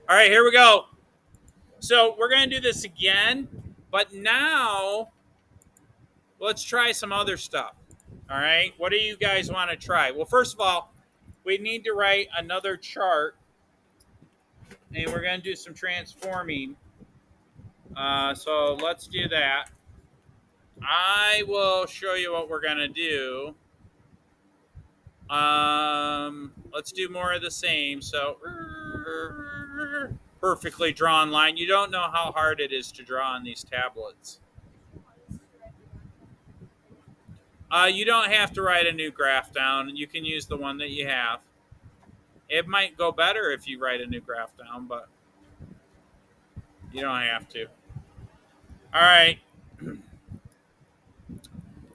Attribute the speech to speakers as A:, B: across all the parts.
A: All right, here we go. So we're going to do this again, but now let's try some other stuff. All right, what do you guys want to try? Well, first of all, we need to write another chart, and we're going to do some transforming. So let's do that. I will show you what we're going to do. Let's do more of the same. So perfectly drawn line. You don't know how hard it is to draw on these tablets. You don't have to write a new graph down. You can use the one that you have. It might go better if you write a new graph down, but you don't have to. All right.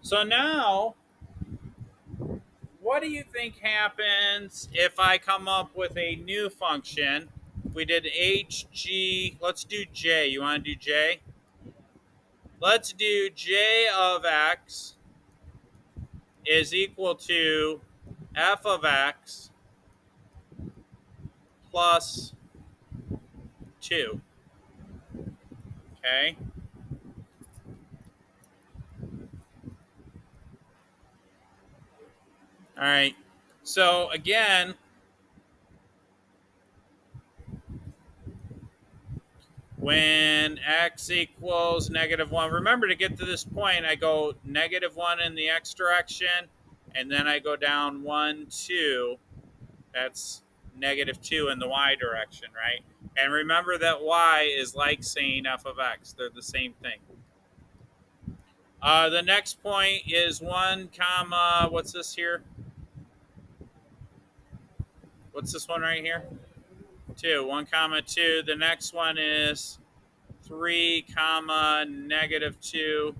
A: So now, what do you think happens if I come up with a new function? We did h, g. Let's do j. You want to do j? Let's do j of x is equal to f of x plus 2. Okay? All right. So again, when x equals -1, remember to get to this point, I go -1 in the x direction, and then I go down 1, 2. That's -2 in the y direction, right? And remember that y is like saying f of x. They're the same thing. The next point is 1 comma, what's this here? What's this one right here? 2. 1 comma 2. The next one is 3 comma -2.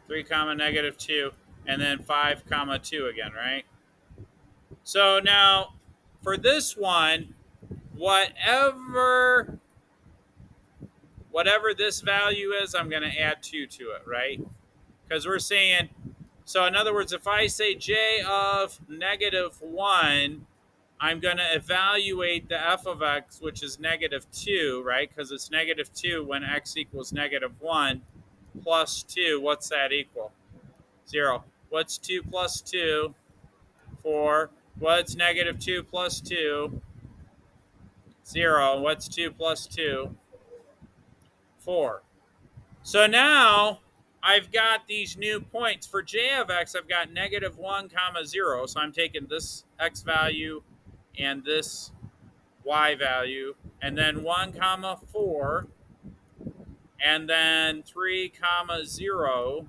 A: 3 comma -2. And then 5 comma 2 again, right? So now for this one, whatever this value is, I'm going to add 2 to it, right? Because we're saying, so in other words, if I say j of -1, I'm going to evaluate the f of x, which is -2, right? Because it's -2 when x equals -1 plus 2. What's that equal? 0. What's 2 plus 2? 4. What's -2 plus 2? 0. What's 2 plus 2? 4. So now I've got these new points. For j of x, I've got -1 comma 0. So I'm taking this x value and this y value, and then 1 comma 4, and then 3 comma 0,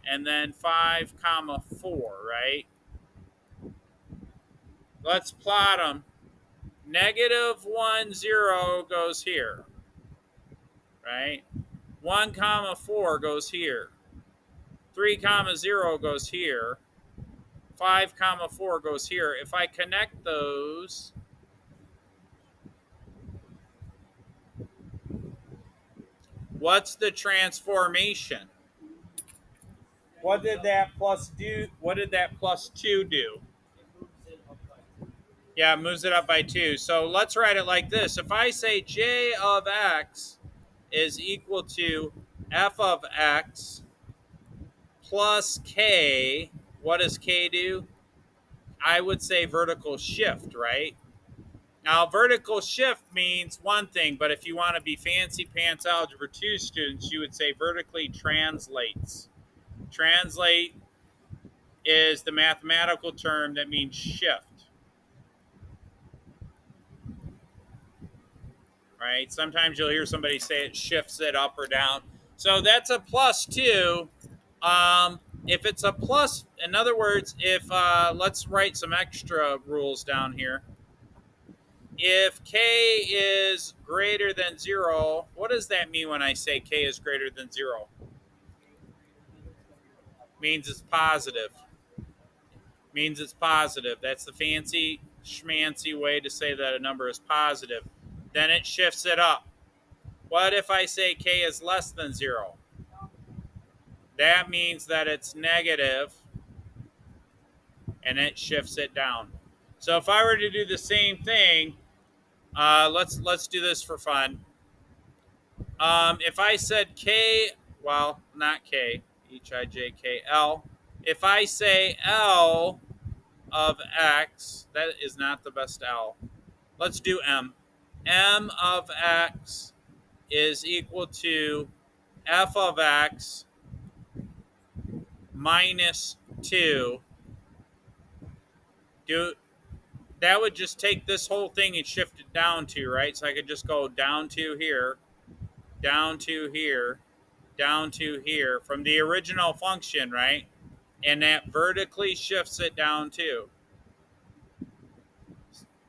A: and then 5 comma 4, right? Let's plot them. -1, 0 goes here, right? 1 comma 4 goes here. 3 comma 0 goes here. 5 comma 4 goes here. If I connect those, what's the transformation? What did that plus do? What did that plus 2 do? Yeah, it moves it up by 2. So let's write it like this. If I say j of x is equal to f of x plus k, what does k do? I would say vertical shift, right? Now, vertical shift means one thing, but if you want to be fancy pants Algebra 2 students, you would say vertically translates. Translate is the mathematical term that means shift. Right? Sometimes you'll hear somebody say it shifts it up or down. So that's a plus 2. If it's a plus, in other words, if let's write some extra rules down here. If k is greater than 0, what does that mean when I say k is greater than 0? Means it's positive. Means it's positive. That's the fancy schmancy way to say that a number is positive. Then it shifts it up. What if I say k is less than 0? That means that it's negative, and it shifts it down. So if I were to do the same thing, let's do this for fun. If I said k, well, not k, H-I-J-K-L. If I say L of x, that is not the best L. Let's do M. M of x is equal to f of x minus 2. Do that would just take this whole thing and shift it down to, right? So I could just go down to here, down to here, down to here from the original function, right? And that vertically shifts it down too.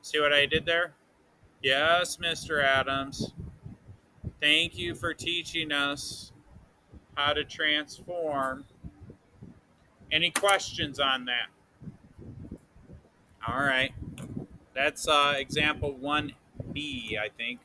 A: See what I did there? Yes, Mr. Adams. Thank you for teaching us how to transform. Any questions on that? All right. That's example 1B, I think.